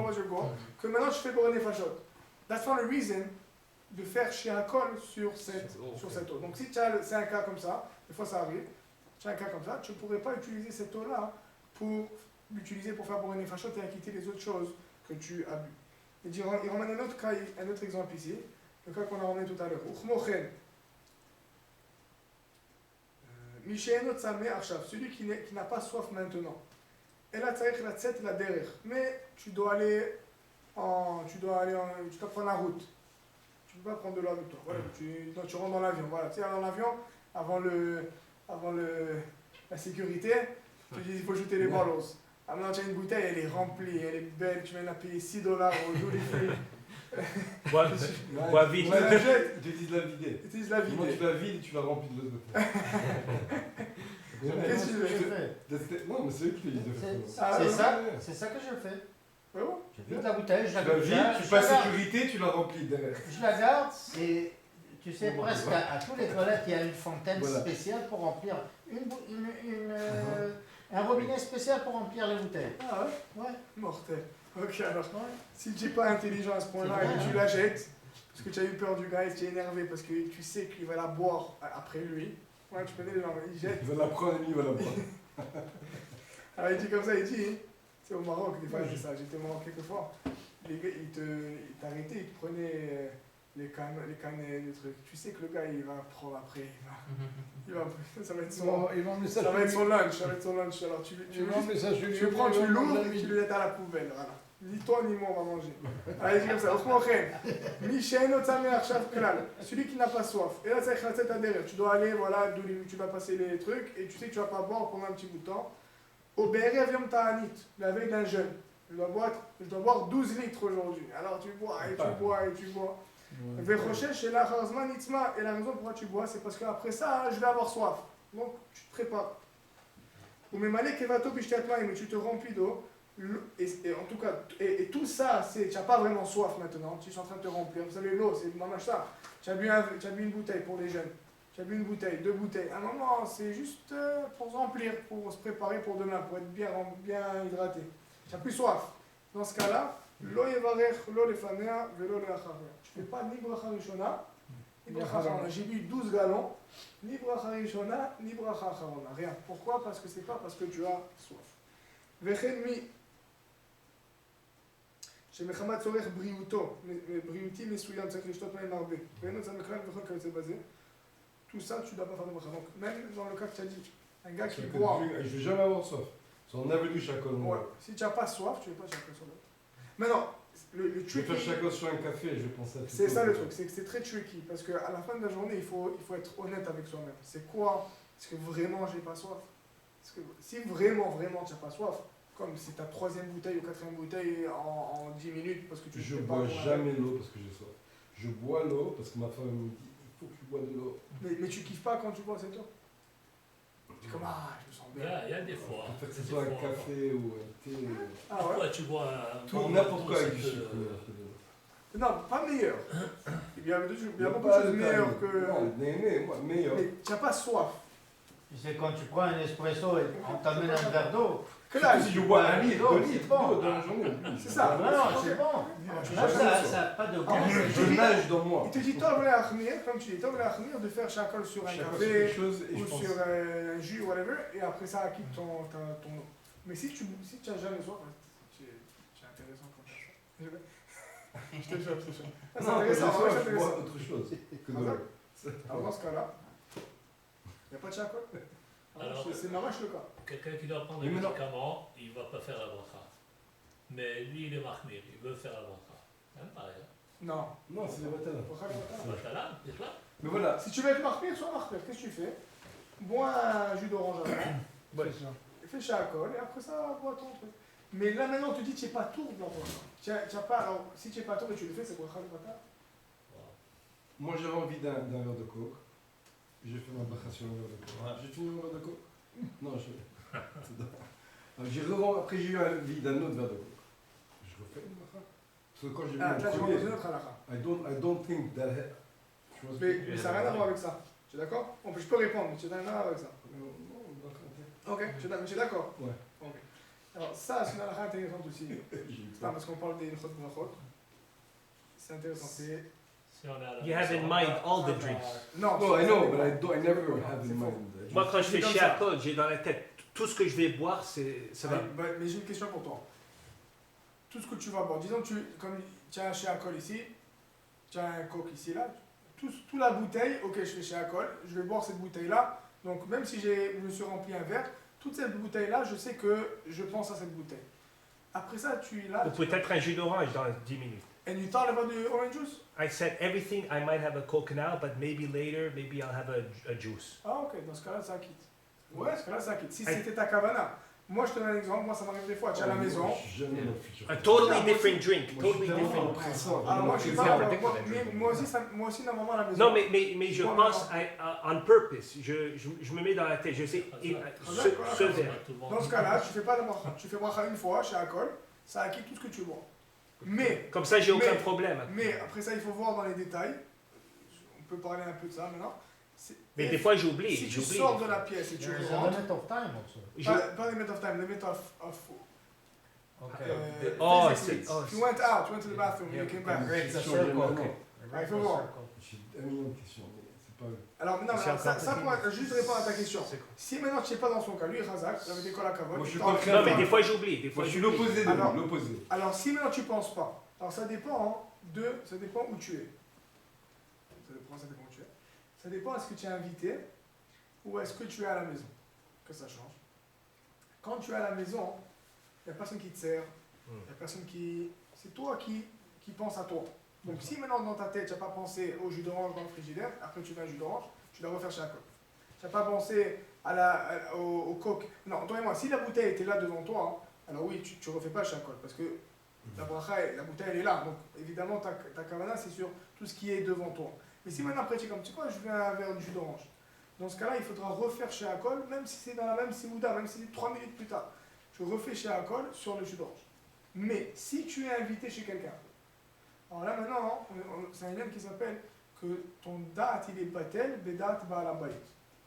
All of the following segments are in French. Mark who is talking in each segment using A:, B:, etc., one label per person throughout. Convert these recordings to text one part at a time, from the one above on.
A: was your goal, que maintenant je fais Boré Nefashot. That's not a reason de faire Shiakol sur cette eau. Donc si c'est un cas comme ça, des fois ça arrive, tu as un cas comme ça, tu ne pourrais pas utiliser cette eau-là pour l'utiliser pour faire Boré Nefashot et acquitter les autres choses que tu as bu. Il ramène un autre cas, un autre exemple ici, le cas qu'on a ramené tout à l'heure. Uchmochen. Celui qui n'a pas soif maintenant. Et là, mais tu dois prendre la route. Tu ne peux pas prendre de l'eau avec toi. Voilà, tu rentres dans l'avion. Voilà, tu es dans l'avion, avant la sécurité, tu dis il faut jeter les balles. Ah, maintenant, tu as une bouteille, elle est remplie, elle est belle, tu viens de la payer $6 au jour des filles.
B: Bois vite.
C: Tu utilises la vider.
A: Comment
C: tu la vides et tu la remplis de l'autre côté.
A: Qu'est-ce que tu fais?
C: Non, mais c'est eux qui le disent.
D: C'est ça que je fais.
A: Vraiment?
D: Je vide la bouteille, je la
C: Tu la
D: garde.
C: vides, tu passes sécurité, tu la remplis derrière.
D: Je la garde et tu sais, presque à tous les toilettes, il y a une fontaine spéciale pour remplir un robinet spécial pour remplir les bouteilles.
A: Ah ouais?
D: Ouais.
A: Mortel. Ok, alors, si tu n'es pas intelligent à ce point-là et que tu la jettes, parce que tu as eu peur du gars et tu es énervé parce que tu sais qu'il va la boire après lui, ouais, tu connais les gens, il jette.
C: Il va la prendre et lui, il va la boire.
A: Alors il dit comme ça, il dit, c'est au Maroc, des fois c'est ça, j'étais au Maroc quelques fois, les gars, ils t'arrêtaient, ils te prenaient les canettes, les trucs. Tu sais que le gars, il va prendre après, ça va être son lunch, alors tu prends, tu l'ouvres et tu le jettes à la poubelle, voilà. Ni toi ni moi on va manger. Allez, dis comme ça. Celui qui n'a pas soif. Et là, c'est derrière. Tu dois aller, voilà, tu vas passer les trucs et tu sais que tu vas pas boire pendant un petit bout de temps. Au Béret, viens ta'anit, la veille d'un jeûne. Je dois boire 12 litres aujourd'hui. Alors tu bois et tu bois et tu bois. Et la raison pourquoi tu bois, c'est parce qu'après ça, je vais avoir soif. Donc tu te prépares. Mais tu te remplis d'eau. Et en tout cas, et tout ça, tu n'as pas vraiment soif maintenant, tu es en train de te remplir. Vous savez, l'eau, c'est vraiment ça. Tu as bu une bouteille pour les jeunes, tu as bu une bouteille, 2 bouteilles. À un moment, c'est juste pour se remplir, pour se préparer pour demain, pour être bien hydraté. Tu n'as plus soif. Dans ce cas-là, l'eau yevarech, l'eau lefanea, velo leachavea. Tu ne fais pas ni bracha rishona, ni bracha acharona. J'ai bu 12 gallons, ni bracha rishona, ni bracha acharona. Rien. Pourquoi? Parce que c'est pas parce que tu as soif. Vechen mi. שמחמת צורך בריאותי מסוים צריך לשתות מים הרבה. ואין זה מכלל וכל כיוצא בזה. Tout ça, tu ne dois pas faire de bracha. Donc, même dans le cas que tu as dit, un gars qui boit.
C: Je ne vais jamais avoir soif. C'est en avenue chacun.
A: Si tu n'as pas soif, tu ne veux pas chacun sur l'autre. Maintenant, le tricky.
C: Je vais faire chacun sur un café, je vais penser à tout.
A: C'est ça le truc, c'est que c'est très tricky. Parce qu'à la fin de la journée, il faut être honnête avec soi-même. C'est quoi? Est-ce que vraiment j'ai pas soif? Si vraiment tu n'as pas soif, comme c'est ta 3e bouteille ou 4e bouteille en 10 minutes parce que tu
C: je bois jamais l'eau parce que j'ai soif. Je bois l'eau parce que ma femme me dit il faut que tu bois de l'eau.
A: Mais tu kiffes pas quand tu bois cette eau? Tu es comme je me sens bien.
B: Il y a des fois.
C: En fait, que ce soit un café ou un thé.
B: Pourquoi tu bois
C: tout, n'importe quoi avec du sucre.
A: Non, pas meilleur. Il y a beaucoup de choses meilleures que.
C: Non, meilleur.
A: Mais tu n'as pas soif.
D: Tu sais, quand tu prends un espresso et on t'amène un verre d'eau.
A: Que là,
C: si je bois un litre
D: d'eau
C: dans la journée.
A: C'est ça.
D: Non, c'est bon. Là, ça n'a pas de goût.
C: Je nage dans moi.
A: Il te dit, Tov le'achmir, comme tu dis, Tov le'achmir, de faire chaque sur un café ou sur un jus, whatever, et après ça acquitte ton eau. Mais si tu n'as jamais soif, c'est intéressant quand tu as ça. Je te jure. C'est intéressant.
C: Je bois autre chose que de l'eau.
A: Alors dans ce cas-là, il n'y a pas de chacun. C'est marrage le cas.
B: Quelqu'un qui doit prendre des médicaments, il ne va pas faire la bracha. Mais lui, il est mahmir, il veut faire la bracha. Même pareil.
A: Non,
C: c'est le batala.
B: Batala, c'est ça.
C: Mais voilà.
A: Si tu veux être mahmir, sois mahmir. Qu'est-ce que tu fais? Bois un jus d'orange avant. Fais chacun et après ça, bois ton truc. Mais là maintenant, on te dit que tu n'es pas tour dans ton alors, si tu n'es pas tour et tu le fais, c'est bracha le batala.
C: Moi, j'avais envie d'un verre de coke. J'ai fait ma bracha sur un verre de coke. J'ai fini mon verre de coke. Non, après j'ai eu envie d'un autre verre de coke. Je refais une bracha. Parce que quand j'ai vu mon premier, I don't think that.
A: Mais ça n'a rien à voir avec ça. Tu es d'accord? Je peux répondre, mais tu n'as rien à voir avec ça.
C: Non,
A: Ok, tu es d'accord?
C: Ouais.
A: Ok. Alors ça, c'est une halakha intéressante aussi. Non, parce qu'on parle des Ilchot Brachot. C'est intéressant. C'est...
B: Si on est à la
E: You have in
B: maison,
E: mind all the drinks.
A: Non,
C: No, I know, but I never
A: C'est
C: have in
A: faux.
C: mind.
E: Moi, quand je fais
A: C'est comme
E: chez
A: ça.
E: Alcool, j'ai dans la tête tout ce que je vais boire, ça va.
A: Mais j'ai une question pour toi. Tout ce que tu vas boire, disons que comme tu as un chez Alcool ici, tu as un coke ici, là, toute la bouteille, ok, je fais chez Alcool, je vais boire cette bouteille-là, donc même si je me suis rempli un verre, toute cette bouteille-là, je sais que je pense à cette bouteille. Après ça, tu es là,
E: Ou peut-être un jus d'orange dans 10 minutes.
A: and you talk about the orange juice.
E: I said everything, I might have a Coke now, but maybe later, maybe I'll have a juice.
A: Ah ok, dans ce cas-là, ça quitte. Ouais, dans ce cas-là, ça quitte. Si c'était ta kavana, moi je te donne un exemple, moi ça m'arrive des fois, tu es à la maison.
E: A totally different drink, totally different.
A: Ah, moi je suis pas, moi aussi normalement à la maison.
E: Non, mais je pense on purpose. Je me mets dans la tête, je sais, ce verre.
B: tout le monde.
A: Dans ce cas-là, tu fais pas de bracha. Tu fais bracha une fois chez Alcool, ça acquitte tout ce que tu bois. Mais,
E: Comme ça, j'ai aucun
A: Mais-
E: problème.
A: mais après ça, il faut voir dans les détails. On peut parler un peu de ça maintenant.
E: Mais des fois, j'oublie.
A: Si tu
E: j'oublie.
A: sors de la pièce et tu
D: There is a
A: rentres,
D: limit of time also.
A: pas limit of time, limit of
D: Okay.
E: Oh,
A: physically.
E: c'est- oh,
A: If you went out, you went to the bathroom, you came back.
D: It's a
C: Sur
D: circle.
C: le moment.
D: Okay.
A: Ah, il faut voir.
C: J'ai un million de questions, mais c'est pas.
A: Alors, non, mais
E: C'est
A: alors, ça
E: encore
A: pour juste répondre à ta question.
E: C'est quoi?
A: Si maintenant tu n'es pas dans son cas, lui, Razak, il avait des cols à cavole.
C: Moi, je suis
A: il t'en-
C: contraire.
E: Non, mais des fois, j'oublie. Des fois,
C: Moi, je suis
E: j'oublie.
C: l'opposé de
A: Alors-
C: lui, l'opposé.
A: Alors, si maintenant tu penses pas, alors ça dépend ça dépend où tu es. Ça dépend où tu es. Ça dépend est-ce que tu es invité ou est-ce que tu es à la maison. Que ça change. Quand tu es à la maison, il n'y a personne qui te sert, il n'y a personne qui. C'est toi qui pense à toi. Donc, si maintenant dans ta tête, tu n'as pas pensé au jus d'orange dans le frigidaire, après tu mets un jus d'orange, tu dois refaire chez la coque. Tu n'as pas pensé au coke. Non, entendez-moi, si la bouteille était là devant toi, alors oui, tu ne refais pas chez la coque parce que la bracha, la bouteille elle est là. Donc évidemment, ta kavana c'est sur tout ce qui est devant toi. Mais si maintenant après tu es comme tu sais quoi, je veux un verre de jus d'orange. Dans ce cas-là, il faudra refaire chez Alcool, même si c'est dans la même simouda, même si c'est 3 minutes plus tard. Tu refais chez Alcool sur le jus d'orange. Mais si tu es invité chez quelqu'un, alors là maintenant, c'est un lien qui s'appelle que ton date il est batel, bedat ba'alabayt.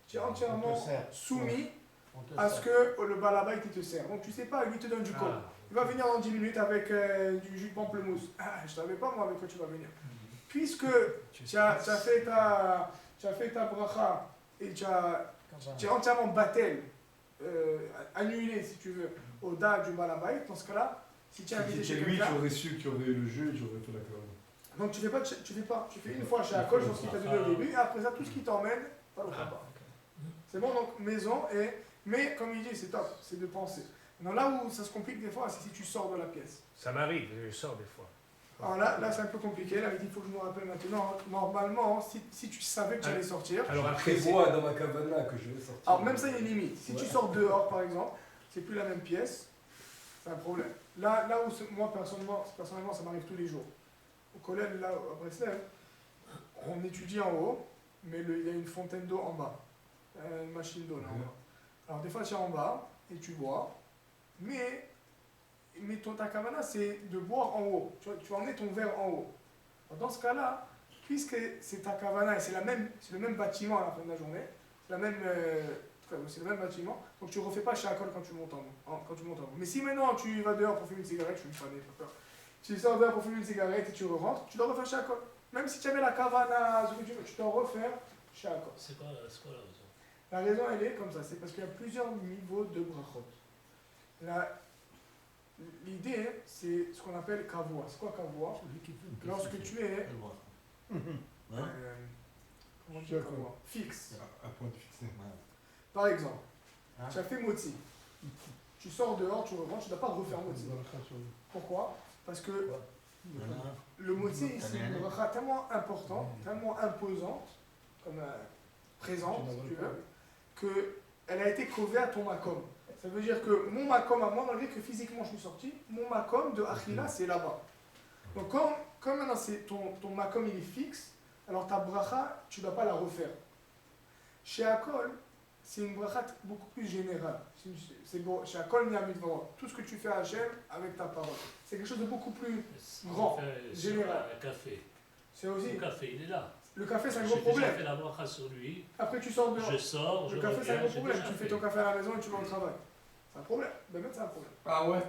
A: Tu es entièrement
D: On te sert.
A: soumis
D: On te
A: à ce
D: sert.
A: que le balabayt il te sert. Donc tu sais pas, lui te donne du coke.
E: Ah.
A: Il va venir dans 10 minutes avec du jus de pamplemousse. Ah, je savais pas moi avec quoi tu vas venir. Puisque tu as fait ta bracha et tu es entièrement battel, annulé si tu veux, au date du balabait, dans ce cas-là, si tu es invité
C: Si
A: chez
C: c'était lui, tu
A: quelqu'un,
C: aurais su qu'il y aurait eu le jeu et tu aurais fait la commande.
A: donc tu fais une fois chez Alcool, je pense qu'il t'a donné au début, et après ça, tout ce qui t'emmène, pas le repas. C'est bon, donc maison, mais comme il dit, c'est top, c'est de penser. Non, là où ça se complique des fois, c'est si tu sors de la pièce.
E: Ça m'arrive, je sors des fois.
A: Alors là c'est un peu compliqué. Là, il faut que je me rappelle maintenant. Normalement, si tu savais que tu allais sortir.
E: Alors après,
C: Prévois dans ma cabana que je vais sortir.
A: Alors même ça, il y a une limite. Si tu
C: Ouais.
A: sors dehors, par exemple, c'est plus la même pièce. C'est un problème. Là où moi, personnellement, ça m'arrive tous les jours. Au collège, là, à Breslev, on étudie en haut, mais il y a une fontaine d'eau en bas. Une machine d'eau là en bas. Alors des fois, tu es en bas et tu bois, mais ta kavana, c'est de boire en haut. Tu vas emmener ton verre en haut. Alors, dans ce cas-là, puisque c'est ta kavana et c'est le même bâtiment à la fin de la journée, c'est le même bâtiment, donc tu ne refais pas chez Alcool quand tu montes en haut. Mais si maintenant tu vas dehors pour fumer une cigarette, je suis fané, pas peur. Tu sors dehors pour fumer une cigarette et tu rentres, tu dois refaire chez Alcool. Même si tu avais la kavana, ce que tu veux, tu dois refaire chez Alcool.
B: C'est quoi la raison?
A: La raison, elle est comme ça, c'est parce qu'il y a plusieurs niveaux de brachot. L'idée, c'est ce qu'on appelle kavua. C'est quoi kavua? Lorsque tu es comment dire kavua? Fixe.
C: À point de fixer.
A: Par exemple,
D: Hein?
A: tu as fait motzi. Tu sors dehors, tu rentres, tu ne dois pas refaire motzi. Pourquoi? Parce que le motzi, c'est une bracha tellement importante, tellement imposante, comme présente, si tu veux, qu'elle a été covée à ton makom. Ça veut dire que mon makom à moi, malgré que physiquement je suis sorti, mon makom de Achila, c'est là-bas. Donc comme maintenant ton makom il est fixe, alors ta bracha, tu ne dois pas la refaire. Chez Akol, c'est une bracha beaucoup plus générale. C'est bon, chez Akol, tout ce que tu fais à Hachem avec ta parole. C'est quelque chose de beaucoup plus grand, général.
B: Le café.
A: C'est aussi.
B: Le café, il est là.
A: Le café, c'est un
B: J'ai
A: gros
B: déjà
A: problème.
B: fait la bracha sur lui.
A: Après, tu sors dehors.
B: Je sors, je
A: Le café, c'est un
B: reviens,
A: gros
B: j'ai
A: problème.
B: déjà
A: Tu fais
B: fait.
A: ton café à la maison et tu vas au travail. C'est un problème. Ben, c'est un problème.
C: Ah ouais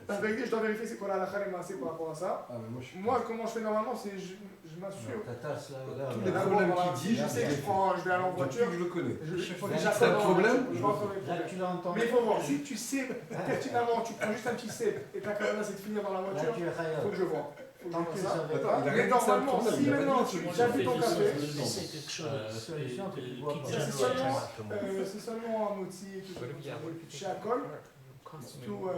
A: La vérité, je dois vérifier c'est quoi la halakha les maasé par rapport à ça.
C: Ah, mais moi, je suis...
A: Moi, comment je fais normalement, c'est je m'assure.
D: Ta tasse, là,
C: Tous les
D: là.
C: problèmes
A: Voilà,
C: qu'il dit,
A: je sais que je vais aller en
C: Depuis
A: voiture.
C: que je le connais.
A: Chaque fois
D: Là,
A: que
D: c'est
A: j'attends
C: un
A: dans la
C: problème.
A: voiture, je vais entendre les
D: Là,
A: problèmes.
D: tu l'as entendu.
A: Mais il faut voir, si tu sais pertinemment, tu prends juste un petit cep et ta caméra c'est de finir dans la
D: Là,
A: voiture,
D: tu es
A: il faut
D: khayal.
A: que je vois. Faut que
D: Tant
A: je
D: que
A: vois
D: ça
A: ça.
D: va
C: Attends,
D: pas.
C: il a
A: Mais
C: rien dit que c'est un
A: normalement,
C: problème,
A: si
C: il a pas
A: maintenant
C: dit
A: tu
C: que
A: as vu ton café,
B: C'est quelque chose.
D: Solution que tu vois pas.
A: ça c'est seulement un moti et tout ça. Chez Akol, surtout,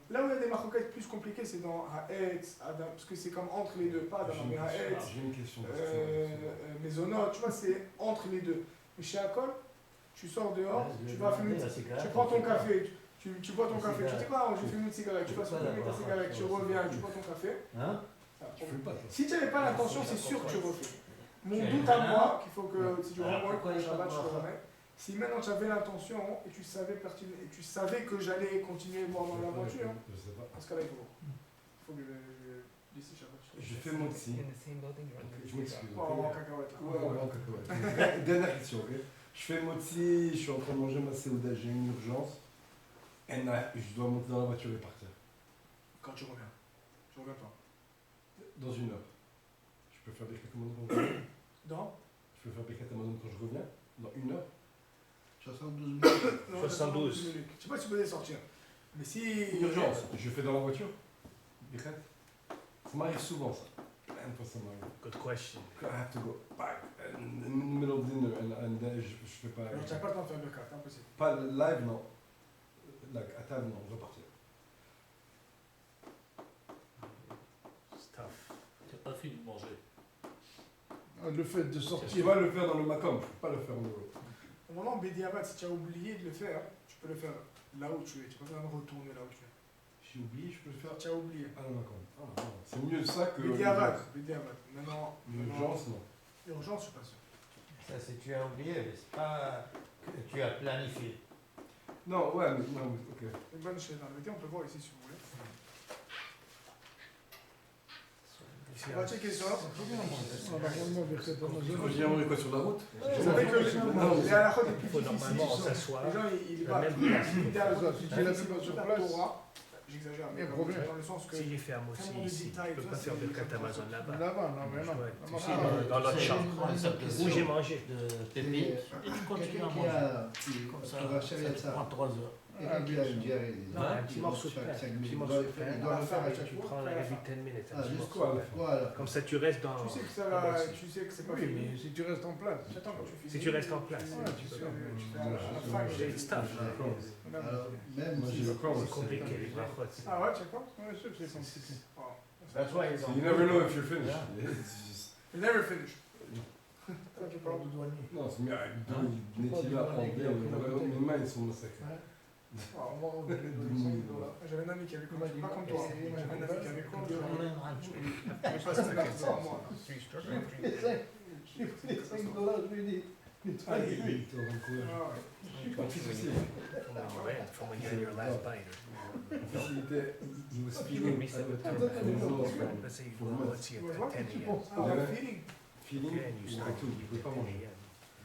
A: là où il y a des maroquettes plus compliquées, c'est dans Haetz, Adam, parce que c'est comme entre les deux, pas Adam, mais Haetz,
C: J'ai une question.
A: Maisonot, tu vois, c'est entre les deux. Mais chez Akol, tu sors dehors,
D: Ouais,
A: tu vas fumer,
D: la cigarette,
A: tu prends ton
D: tu vois.
A: café, tu bois ton
D: La
A: café, tu
D: cigarette.
A: dis quoi, j'ai fumé une cigarette, tu vas
D: C'est pas
A: fumer ta
D: la
A: cigarette, tu
D: bracha,
A: reviens,
D: c'est-
A: tu bois ton café.
D: Hein?
C: Je fume pas, toi.
A: Si tu n'avais pas l'intention, c'est sûr que tu refais. Mon
D: Ok.
A: doute à moi, qu'il faut que si tu
D: Alors,
A: remets
D: pourquoi
A: le
D: il y a pas
A: Shabbat,
D: de
A: je le
D: bracha?
A: remets. Si maintenant tu avais l'intention et tu savais et tu savais que j'allais continuer à boire dans la voiture,
C: Je sais pas.
A: dans ce cas-là, il faut voir. Il faut que je d'ici Shabbat.
C: Je fais mon psy.
F: In the same building, you're on
C: Je
F: the
C: m'excuse.
A: Bon, on va en cacahuète, là.
C: Ouais, ouais, ouais. Dernière question, ok. Je fais moti, je suis en train de manger ma séouda, j'ai une urgence. Et là, je dois monter dans la voiture et partir.
A: Quand tu reviens. Je reviens pas.
C: Dans une heure. Je peux faire des commandes quand je reviens.
A: Dans
C: Je peux faire des commandes quand je reviens. Dans une heure.
D: 72 minutes.
A: Non,
E: 72.
A: minutes. Je sais pas si tu peux les sortir. Mais si.
C: Urgence. Je fais dans la voiture. Birkat. Ça m'arrive souvent ça. Plein de fois ça m'arrive.
E: Good question.
C: I have to go back in the middle of dinner and then je fais pas.
A: Alors, tu n'as pas le temps de faire le cas, c'est impossible.
C: Pas live, non. Like, à table, non, repartir.
E: It's tough.
B: Tu n'as pas fini de manger.
G: Le fait de
C: Je
G: sortir.
C: dois le faire dans le Macom, je peux pas le faire en euro.
A: Au moment Bédiabat, si tu as oublié de le faire, tu peux le faire là où tu es. Tu n'as pas besoin de retourner là où tu es.
C: J'ai oublié, je peux le faire
A: Tu as oublié.
C: à la Macom. Ah, non. C'est mieux ça que.
A: Bédiabat. Maintenant,
C: L'urgence, non.
A: urgence, je suis pas sûr.
D: Ça, c'est tu as oublié, mais c'est pas que tu as planifié.
C: Non, ouais, mais non, mais, ok.
A: Une bonne chaîne dans le métier, on peut voir ici si vous voulez.
E: Ici,
A: On va checker ça.
G: Normalement, vers cette
C: Quand
G: Amazon.
C: je viens manger quoi sur la route
A: Vous savez que les halachot les plus
E: il faut
A: difficiles,
E: normalement s'asseoir.
A: les gens ils
E: La
A: battent.
E: même place.
A: L'idéal,
G: Ça, si tu l'as
A: c'est
G: vu
A: dans
G: sur
A: la
G: place.
A: Torah. J'exagère, mais
G: Mais problème.
A: dans le sens que.
E: Si j'ai fait un mot
A: Tellement de
E: ici,
A: détails,
E: je peux
A: ça,
E: pas faire
A: c'est-
E: de carte Amazon là-bas.
G: Là-bas, non, mais non.
E: Ouais, tu
G: Là-bas,
E: sais,
G: ah,
E: dans l'autre chambre. Où j'ai mangé.
D: De pépites.
H: Et tu continues à
D: Quelqu'un qui
H: manger.
D: a.
H: Comme ça,
D: qui va chercher
H: ça te
D: ça.
H: prend 3 heures.
D: Quelqu'un qui a une diarrhée.
E: Non, un petit morceau de pain. Un petit morceau de pain.
D: Il doit le faire à chaque
E: Tu
D: fois.
E: prends la every 10 minutes. un
D: Ah,
E: petit
D: juste
E: morceau
C: quoi,
E: de
C: là.
E: pain.
D: Voilà.
E: Comme ça, tu restes dans.
A: Tu sais que ça va, tu sais que c'est pas
G: Oui,
A: fini.
G: mais si tu restes en place.
A: J'attends quand tu finis.
E: Si tu restes en place.
A: Ouais, tu fais à la fin.
E: It's tough.
D: Alors, même
C: Moi,
D: si.
C: j'ai le corps
E: C'est
C: aussi.
E: compliqué, les brachot.
A: Ah ouais, tu sais quoi?
G: Ouais, c'est compliqué.
D: That's why you
C: You never know if you're finished.
D: Yeah.
C: It's just-
A: You never finish. Ça, tu parles.
C: Non, c'est mieux. Netila, mes mains, ils sont massacrées.
A: J'avais un ami qui avait comme pas comme toi. J'avais un ami qui avait comme toi.
H: On a une ranch.
A: Mais pas ça, c'est pas moi.
C: Ah, il était en train de courir.
A: Ah ouais.
C: Mon fils aussi.
E: From when you had your last bite.
C: Mon fils, il was feeling
E: Let's say you go, let's see, at 10 a.m.
A: Ah, on a feeling.
C: feeling,
E: Yeah, and you
C: il
E: start
C: tout, il pouvait pas manger.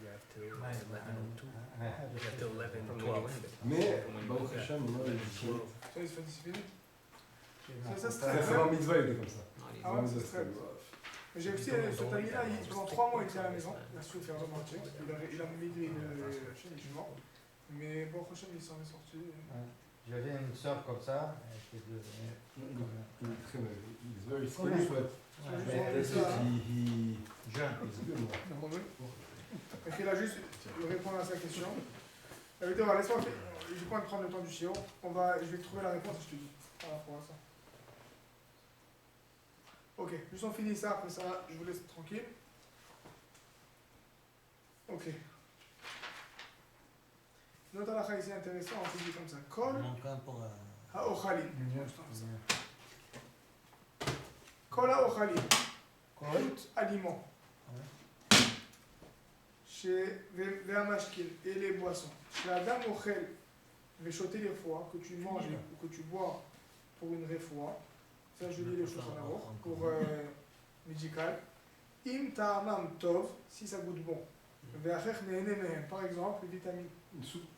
E: You have till 11:02. You have till 11:12.
C: Mais, Baruch Hashem, moi, il dit,
A: Ça, il se fait discipliner. Ça, c'est
C: ça,
A: très
C: c'est
A: bien.
C: un mitzvah, il était comme ça.
A: Ah ouais, c'est très bien. Mais j'ai aussi cet ami-là, pendant 3 mois, il était à la maison. Il a souffert vraiment un truc. Il a migré chez les jumeaux. Mais bon, prochain, il s'en est sorti.
D: J'avais une soeur comme ça, qui est devenue.
C: Il est très mal. He's very skinny, but
A: Ouais,
C: that's it. He
D: Jeune.
C: he's good, man.
A: Et qu'il a juste répondre à sa question. La vidéo, laisse-moi, j'ai pas envie de prendre le temps du chiot. Je vais trouver la réponse et je te dis par rapport à ça. Ok, juste on finit ça, après ça, je vous laisse tranquille. Ok. Notre halakha ici intéressant, on se dit comme ça. Kol
H: Il manque un pour.
A: ha'ochalin. Kol ha'ochalin. Tout aliment. Chez Ve'amashkin et les boissons. Chez Adam Ochel, Ve'choter les fois, que tu manges ou que tu bois pour une réfoua. Ça, je lis les choses en avant, pour médical. Im ta'amam tov, si ça goûte bon. Ve'achech ne'ene mehem, par exemple, les vitamines.
C: Une soupe.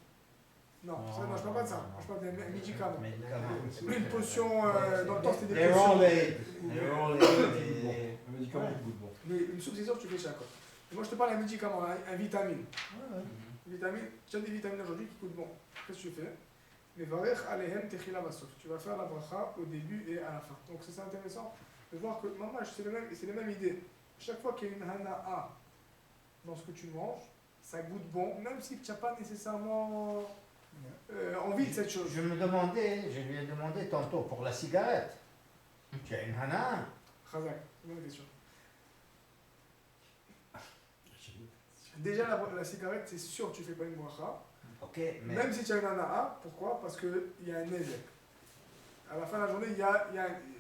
A: Non, je parle pas de ça. Moi, je parle des médicaments.
D: Médicaments.
A: Une potion, dans le temps, c'était des
D: Les
A: potions.
D: Rolaids.
C: Un médicament qui goûte bon.
A: Mais une soupe, c'est sûr, tu fais chaque fois. Et moi, je te parle d'un médicament, un vitamine. Vitamine, tu as des vitamines aujourd'hui qui coûtent bon. Qu'est-ce que tu fais? Tu vas faire la bracha au début et à la fin. Donc c'est intéressant de voir que c'est la même idée. Chaque fois qu'il y a une hana'a dans ce que tu manges, ça goûte bon, même si tu n'as pas nécessairement envie de cette chose.
D: Je lui ai demandé tantôt pour la cigarette. Tu as une hana.
A: Khazak, c'est une bonne question. Déjà, la cigarette, c'est sûr que tu ne fais pas une bracha.
D: Ok, mais.
A: Même si tu as une hana'a, pourquoi? Parce qu'il y a un nezek. À la fin de la journée, il y a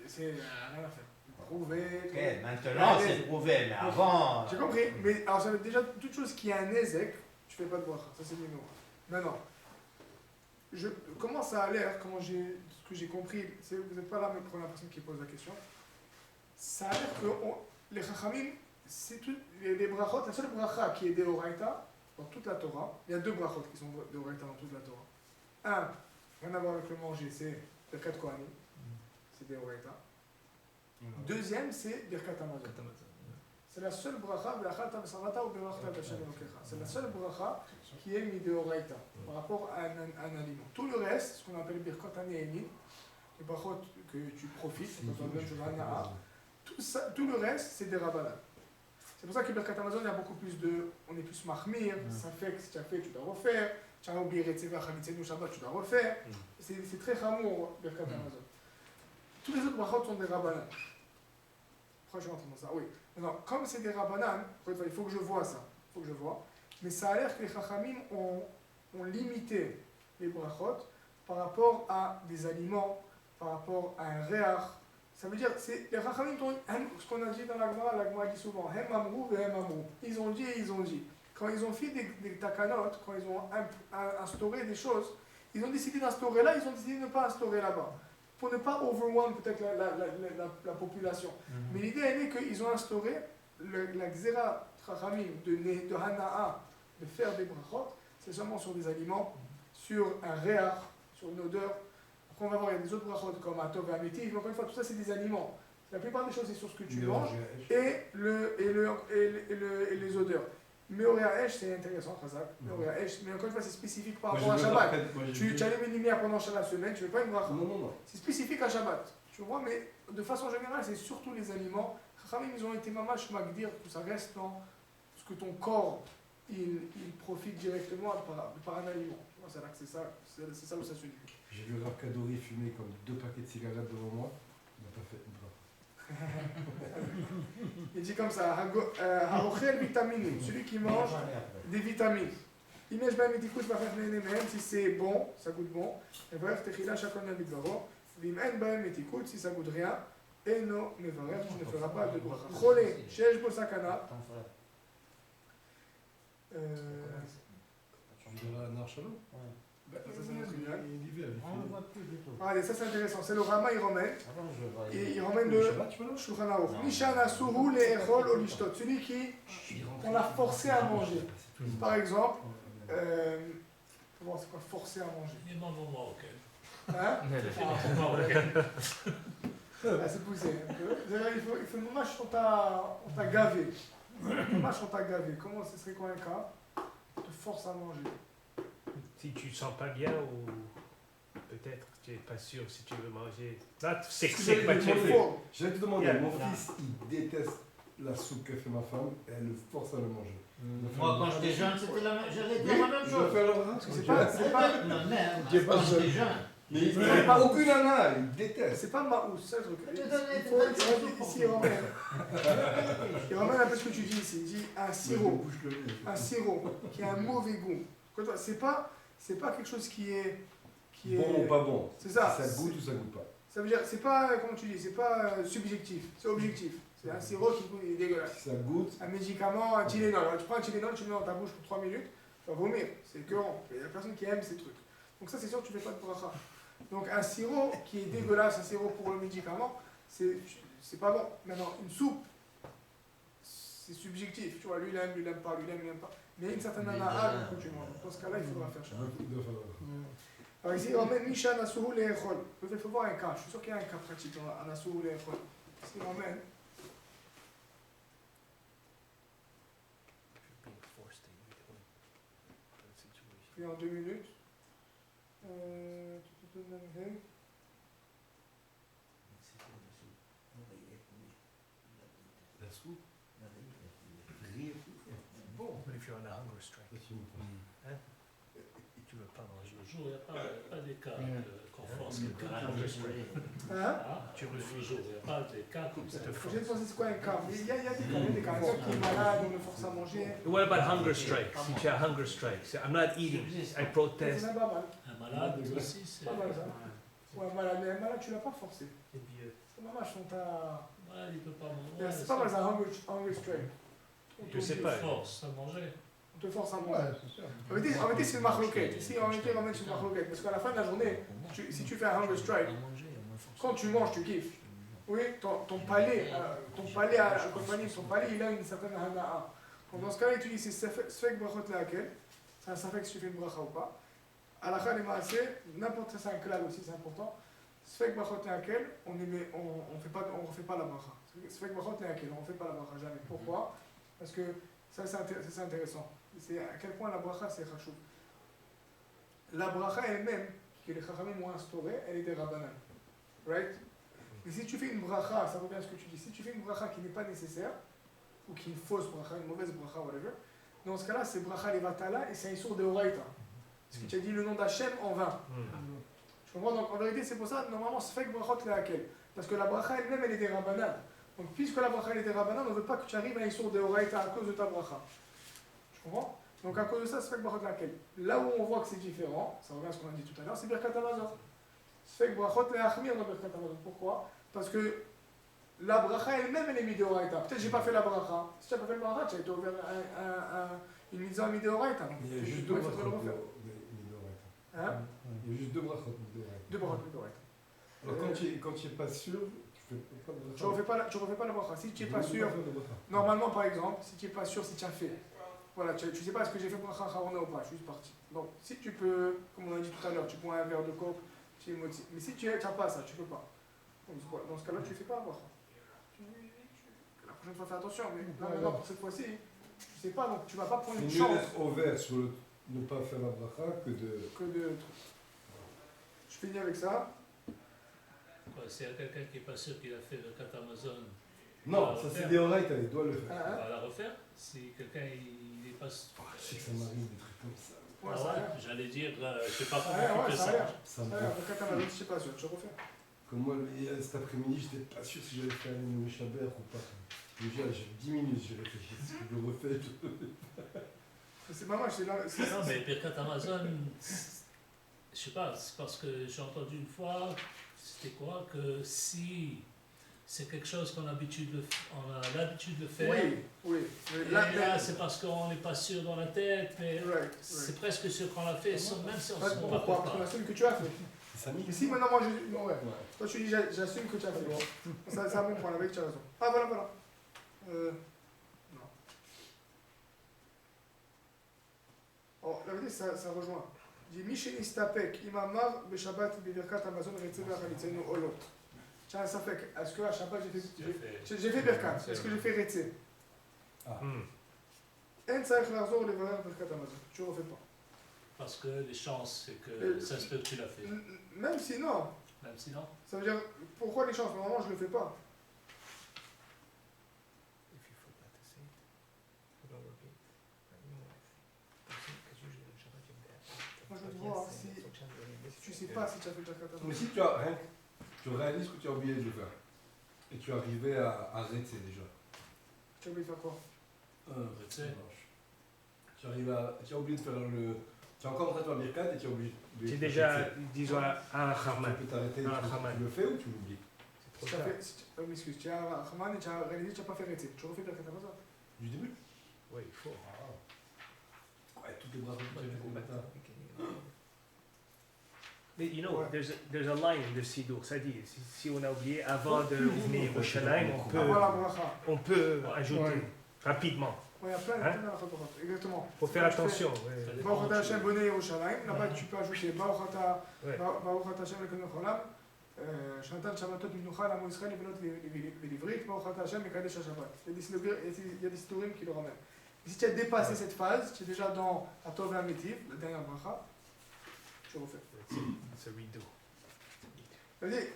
A: c'est rien à faire. Prouvé.
D: Ok, maintenant c'est prouvé, mais avant.
A: J'ai compris. Mais alors, ça veut déjà, toute chose qui a un nezek, tu ne fais pas de bracha. Ça, c'est numéro 1. Maintenant, comment ça a l'air, ce que j'ai compris, vous n'êtes pas la première personne qui pose la question. Ça a l'air que les chachamim, c'est tout, les brachot, la seule bracha qui est deoraita dans toute la Torah, il y a 2 brachot qui sont deoraita dans toute la Torah. Un, rien à voir avec le manger, c'est Birkat Kohanim, c'est deoraita. Deuxième, c'est Birkat Hamazon. C'est la seule bracha, c'est la seule bracha qui est mideoraita par rapport à un aliment. Tout le reste, ce qu'on appelle Birkat Hane'emin, les brachot que tu profites, tout le reste, c'est des rabbanan. C'est pour ça que Birkat Hamazon, il y a beaucoup plus on est plus mahmir, ça fait que si tu as fait, tu dois refaire. Tu as oublié Retzeva, Chalitzenu, Shabbat, tu dois refaire. C'est très chamour, Birkat Hamazon. Tous les autres brachot sont des rabbanan. Pourquoi je rentre dans ça? Oui. Maintenant, comme c'est des rabbanan, il faut que je vois ça. Il faut que je vois. Mais ça a l'air que les chachamim ont limité les brachot par rapport à des aliments, par rapport à un réach. Ça veut dire, les Chachamim, ce qu'on a dit dans la Gemara dit souvent, Hem amrou ve hem amrou. Ils ont dit et ils ont dit. Quand ils ont fait des takanot, quand ils ont instauré des choses, ils ont décidé d'instaurer là, ils ont décidé de ne pas instaurer là-bas. Pour ne pas overwhelm peut-être la population. Mais l'idée, elle est qu'ils ont instauré la Xera Chachamim de Hana'a, de faire des brachot, c'est seulement sur des aliments, sur un réach, sur une odeur. Après, on va voir, il y a des autres brachot comme Atov et Amétif, mais encore une fois, tout ça, c'est des aliments. La plupart des choses, c'est sur ce que tu manges et les odeurs. Meorea Esh, c'est intéressant, Khazak. Meorea Esh, mais encore une fois, c'est spécifique par rapport à Shabbat. Tu allumes une lumière pendant la semaine, tu ne fais pas une bracha.
C: Non.
A: C'est spécifique à Shabbat. Tu vois, mais de façon générale, c'est surtout les aliments. Chachamim, ils ont été mamash magdir, que ça reste dans ce que ton corps, il profite directement par un aliment. Tu vois, c'est ça où ça se dit.
C: J'ai vu Rav Kadori fumer comme 2 paquets de cigarettes devant moi. Il n'a pas fait une bracha.
A: Il dit comme ça, Harochel vitamine, celui qui mange des vitamines. Image ben metikut même si c'est bon, ça goûte bon. Et bref, techila chacun bidvaro. Vim en ben metikut, si ça goûte rien. Et non, mevarech, tu ne feras pas de bracha. Cholé, shesh bo sakana.
C: Tu diras Narchalot?
A: Ça, c'est notre idéal.
C: Il y va.
D: On ne voit plus du tout.
A: Regardez, ça c'est intéressant. C'est le Rama, il ramène.
D: Avant, je voyais.
A: Et il ramène le Shulchan Aruch. Mishana Suhu le Echol o Lishtot. Celui qui, on l'a forcé à manger. Par exemple, comment c'est quoi forcer à manger?
B: Les mamans marocaines.
A: Hein?
B: Marocaines.
A: Ah, c'est poussé un peu. Il faut une match, on t'a gavé. Une match, on t'a gavé. Comment ce serait quoi un cas? On te force à manger.
E: Si tu ne sens pas bien ou peut-être que tu n'es pas sûr si tu veux manger. Là, c'est que c'est pas
C: J'allais te demander,
E: Yeah.
C: mon fils, il déteste la soupe que fait ma femme et elle le force à le manger.
D: Moi, quand j'étais jeune, c'était j'allais dire la même
C: Je
D: chose.
C: vais faire le rat.
A: Parce que c'est pas
D: Non, mais
C: J'ai pas
D: quand j'étais
C: jeune.
D: jeune.
C: Mais il n'a aucune nana, il déteste.
A: c'est pas maous, c'est ça le truc.
D: Je te donnais
A: Il faut
D: des
A: ici, il ramène. Il ramène un peu ce que tu dis ici. Il dit un sirop. Un sirop qui a un mauvais goût. C'est pas quelque chose qui est
C: Bon ou pas bon.
A: C'est ça.
C: Ça goûte ou ça goûte pas.
A: Ça veut dire, c'est pas, comment tu dis, c'est pas subjectif, c'est objectif. C'est un sirop qui goûte, il est dégueulasse.
C: Si ça goûte,
A: Un médicament, un Tylenol. Alors, tu prends un Tylenol, tu le mets dans ta bouche pour 3 minutes, tu vas vomir. C'est écœurant. Il y a personne qui aime ces trucs. Donc ça, c'est sûr que tu fais pas de bracha. Donc un sirop qui est dégueulasse, un sirop pour le médicament, c'est pas bon. Maintenant, une soupe, c'est subjectif. Tu vois, lui il aime pas, lui il aime pas. Mais il y a une certaine ana'a donc tu vois. Dans ce cas-là, il faudra faire ça. Alors ici, on met Misha Nasuhu Le'echol. Il faut voir un cas. Je suis sûr qu'il y a un cas pratique en Nasuhu Le'echol. Ici, on emmène. Puis en 2 minutes.
E: Bon, mais if you're on a hunger strike, tu veux pas manger.
B: Le jour, il n'y a pas des cas qu'on force
E: Mm.
B: quelqu'un à
E: Hunger
B: manger.
E: strike.
A: Hein?
E: Tu
B: Le
E: refuses.
B: jour, il n'y a pas de cas comme ça.
A: J'ai pensé c'est quoi un cas? Mais il y a des cas. Il y a des cas. Un gars qui est malade, on le force à manger.
E: What about hunger strike? Si tu as hunger strike, c'est, I'm not eating, I
A: C'est
E: protest.
A: même pas mal.
B: Un malade aussi, c'est.
A: Pas mal ça. Ouais, un malade, mais un malade, tu l'as pas forcé.
E: C'est vieux.
A: C'est dommage, on t'a.
B: Malade, il ne peut pas manger.
A: C'est pas mal ça, hunger strike.
E: Je sais pas.
B: Force à manger.
A: On te force à manger.
G: Ouais, c'est sûr.
A: En réalité, c'est une marloquette. Ici, en réalité, on va mettre une marloquette. Parce qu'à la fin de la journée, si tu fais un hunger strike, quand tu manges, tu kiffes. Oui, ton palais, il a une certaine hana'a. Donc dans ce cas-là, tu dis c'est sfek brachot le'akel. C'est un safek si tu fais une bracha ou pas. À la fin, les maaseh, n'importe quel, c'est un klal aussi, c'est important. Sfek brachot le'akel, on refait pas la bracha. Sfek brachot le'akel, on refait pas la bracha, jamais. Pourquoi? Parce que ça, c'est intéressant. C'est à quel point la bracha, c'est chachou. La bracha elle-même, que les chachamim ont instaurée, elle est des rabbanan. Right? Mais si tu fais une bracha, ça revient à ce que tu dis, si tu fais une bracha qui n'est pas nécessaire, ou qui est une fausse bracha, une mauvaise bracha, whatever, dans ce cas-là, c'est bracha levatala et c'est un sourd de oraita. Parce que tu as dit le nom d'Hachem en vain. Tu comprends? Donc en vérité, c'est pour ça, normalement, c'est fait brachot le'akel. Parce que la bracha elle-même, elle est des rabbanan. Donc puisque la bracha elle est des rabbanan, on ne veut pas que tu arrives à un sourd de oraita à cause de ta bracha. Tu comprends? Donc à cause de ça, c'est fait brachot le'akel. Là où on voit que c'est différent, ça revient à ce qu'on a dit tout à l'heure, c'est Birkat Hamazon. C'est fait brachot le'achmir dans Birkat Hamazon. Pourquoi? Parce que la bracha elle-même, elle est midoraita. Peut-être que j'ai pas fait la bracha. Si tu n'as pas fait la bracha, tu as été ouvert une mitzvah midoraita.
C: Il y a juste deux brachot
A: Hein?
C: Il y a juste deux brachot midoraita.
A: Deux brachot midoraita.
C: Alors quand tu n'es pas sûr, tu fais pas de bracha.
A: Tu refais pas la bracha. Si tu n'es pas sûr, normalement par exemple, si tu n'es pas sûr si tu as fait, voilà, tu sais pas est-ce que j'ai fait bracha charona ou pas, je suis juste parti. Donc si tu peux, comme on a dit tout à l'heure, tu bois un verre de coke, tu es motivé. Mais si tu n'as pas ça, tu peux pas. Donc, dans ce cas-là, tu fais pas la bracha. La prochaine fois, fais attention, mais là, maintenant, pour cette fois-ci, tu sais pas, donc tu vas pas prendre une
C: C'est mieux
A: chance
C: d'être ouvert sur ne pas faire la bracha que de...
A: Je finis avec ça.
B: Quoi, s'il y a quelqu'un qui n'est pas sûr qu'il a fait le kat Amazon,
C: Non, ça c'est des oraita, il doit le faire.
B: on va la refaire. Si quelqu'un il n'est pas sûr.
C: Je sais que ça m'arrive des trucs comme ça.
A: Ouais,
B: Ah
A: ça a l'air.
B: j'allais dire, je sais pas
A: Ça a
B: comment
A: l'air,
B: tu
A: ouais,
B: fais
A: ça a
B: ça.
A: l'air.
C: Ça me
A: Ça a l'air. Donc, quand t'as je sais pas sûr, tu refais.
C: Comme moi, cet après-midi, j'étais pas sûr si j'allais faire une Shaber ou pas. Déjà, j'ai 10 minutes, j'ai réfléchi. Si je le refais,
A: C'est pas mal, c'est là.
B: Non, mais Birkat Amazon, je sais pas, c'est parce que j'ai entendu une fois, c'était quoi, que si c'est quelque chose qu'on a l'habitude de faire,
A: Oui.
B: et là c'est parce qu'on n'est pas sûr dans la tête, mais c'est presque sûr qu'on l'a fait, même si on se rend pas
A: Pourquoi?
B: compte.
A: Parce qu'on assume que tu as fait.
C: c'est Samy.
A: Mais si maintenant, moi, je. Non, ouais. Toi, tu dis, j'assume que tu as fait. C'est un bon point, avec tu as raison. Ah, voilà. Non. Oh, la vérité, ça rejoint. Il dit Michel Istapek, Imamar, Beshabbat, Birkat, Amazon, Retzever, Halitzenu, Olot. Tiens, un Safek, est-ce qu'à Shabbat j'ai fait Birkat? Est-ce que j'ai fait Retze? En Tsaïch Larzor, les valeurs Birkat Amazon. Tu ne refais pas.
B: Parce que les chances, c'est que ça se peut que tu l'as fait.
A: Même si non.
B: Même si non.
A: Ça veut dire, pourquoi les chances? Normalement, je ne le fais pas. Moi, je veux voir si tu sais pas si tu as fait Birkat Amazon.
C: Mais si tu as rien, tu réalises que tu as oublié de le faire. Et tu es arrivé à arrêter déjà.
A: Tu as oublié de faire quoi?
B: Tu sais.
C: Tu as oublié de faire le. Tu es encore en train de faire Birkat et tu as oublié.
E: C'est déjà, disons, un Kharman.
C: Tu peux t'arrêter,
E: Ah, Khaman.
C: tu le fais ou tu l'oublies?
A: Si tu as fait, m'excuse, tu as Khaman et tu as réalisé que tu n'as pas fait Retze. Tu refais Birkat Amazon.
C: Du début?
E: Oui, il faut.
C: Ouais, toutes les bras que tu as fait au matin.
E: Mais you know,
A: Ouais.
E: there's a line in the Sidour, ça dit, si on a oublié avant de venir au Shalaim,
A: Avant la bracha.
E: on peut ajouter.
G: Ouais.
E: rapidement.
A: Ouais, il y a plein
E: Hein?
A: de rapports. Exactement.
E: Faut faire
A: Quand tu fais-
E: attention. Ouais.
A: Baruch Ata Hashem Bonei Yerushalayim. Là-bas, tu peux ajouter Baruch Ata
E: Ouais.
A: Hashem Elokeinu Olam. Shantan Shabbatot Minucha Lamo Israël Velot Velivrit. Baruch Ata Hashem Mekadesh HaShabbat. Il y a des siturim qui le ramènent. Et si tu as dépassé cette phase, tu es déjà dans Atov et Amétiv, la dernière bracha, tu refais.
E: C'est redo.
A: Vas-y,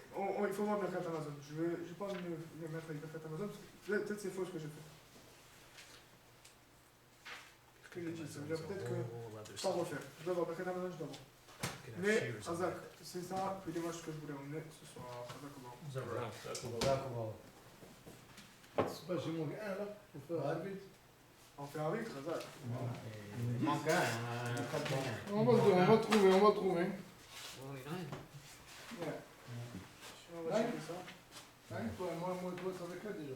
A: il faut voir Birkat Amazon. Je vais pas me mettre avec Birkat Amazon. Peut-être c'est faux ce que j'ai fait. Ce que j'ai dit, ça veut dire peut-être que je dois refaire. Je dois voir Birkat Amazon, je dois voir. Mais, Razak, c'est ça, puis l'image que je voulais emmener ce soir. Razak, comment
G: C'est pas chez mon gars, là, pour faire arbitre.
A: on fait un vite, Razak.
D: Il manque un, pas de bon.
G: On va trouver, on va trouver.
A: Ouais. On va checker ça.
G: Hein, toi, moi, toi, ça avec là déjà.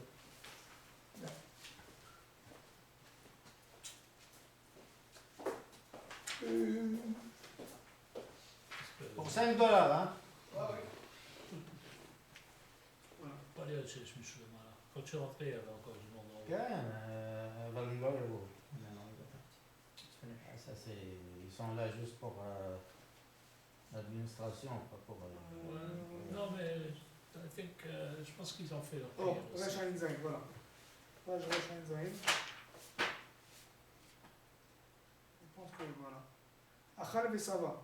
D: Pour 5 dollars, hein.
A: Voilà.
B: Pas aller chez Shmushulem, là. Quand je suis rentré, il y avait encore du monde en haut.
D: כן, אבל הם לא יבואו. Ça, c'est... Ils sont là juste pour l'administration, pas pour...
B: Non, mais I think, je pense qu'ils ont fait leur
A: Oh,
B: prière aussi.
A: Resh Zain, voilà. Page Resh Zain. Je pense que voilà. Achal Vesava.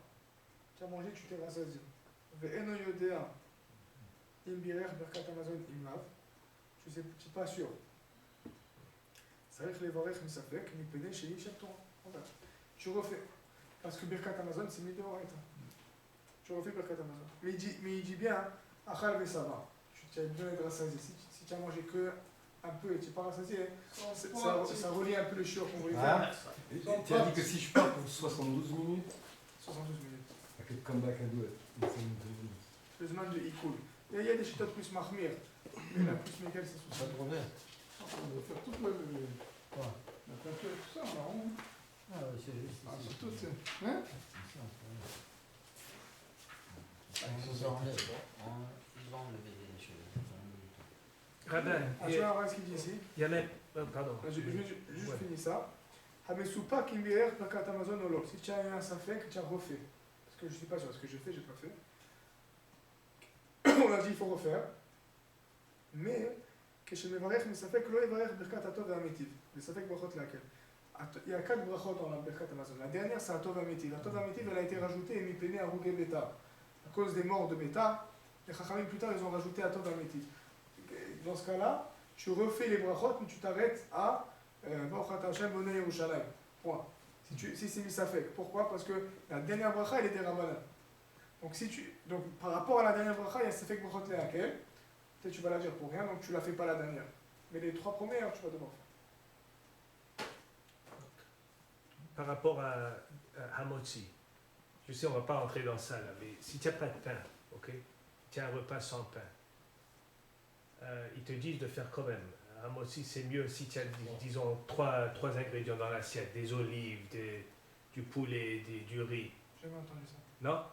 A: Tu as mangé, tu t'es rassasié. Ve'eno Yodea. Imbirer Birkat Amazon Imlav. Je sais, je suis pas sûr. צריך לברך מספק, מפני שהיא של תורה. Tu refais. Parce que Birkat Amazon, c'est Midoraita. Tu refais Birkat Amazon. Mais il dit bien, Achal Vesava. Tu as besoin d'être rassasié. Si tu as mangé que un peu et tu n'es pas rassasié, ça relie un peu le chiot qu'on voulait faire.
C: Tu as dit que si je pars pour 72 minutes,
A: 72 minutes.
C: I could come back and do it in 72 minutes.
A: Le Zman de Ikoul. Il y a des chitotes plus mahmir. Mais la plus Michael, c'est
D: On va trouver.
G: On va faire toute la...
D: Quoi?
G: La peinture, tout ça, marron.
D: Ah oui, c'est juste
G: Ah,
D: ici.
G: c'est tout, c'est... Hein?
D: Ils ont enlevé les cheveux.
E: Rabbin,
A: Ah, tu vois ce qu'il dit ici?
E: il y en a. Pardon.
A: Je vais juste
E: Ouais.
A: finir ça. Hamesoupa Kimbirer Birkat Amazon Olo. Si tu as eu un safek, tu as refait. Parce que je ne suis pas sûr. Ce que j'ai fait, j'ai pas fait. On a dit il faut refaire. Mais, כשמברך מספק לא יברך ברכת הטוב והמיטיב. מספק ברכות להקל. Il y a 4 brachot dans la Birkat Amazon. La dernière, c'est Atov Amitiv. Atov Amitiv, elle a été rajoutée et mipene Arugé Beta. À cause des morts de Beta, les Chachamim plus tard, ils ont rajouté Atov Amitiv. Dans ce cas-là, tu refais les brachot, mais tu t'arrêtes à Baruch Ata Hashem Bonei Yerushalayim. Point. Si c'est misafek. Pourquoi? Parce que la dernière bracha, elle était Rabbanan. Donc, par rapport à la dernière bracha, il y a Safek Brachot Lehakel. Peut-être tu vas la dire pour rien, donc tu la fais pas la dernière. Mais les 3 premières, tu vas devoir faire.
E: Par rapport à Hamotzi, je sais, on va pas rentrer dans ça là, mais si tu n'as pas de pain, ok, tu as un repas sans pain, ils te disent de faire quand même. Hamotzi, c'est mieux si tu as, disons, trois ingrédients dans l'assiette, des olives, du poulet, du riz.
A: J'ai jamais entendu ça.
E: Non?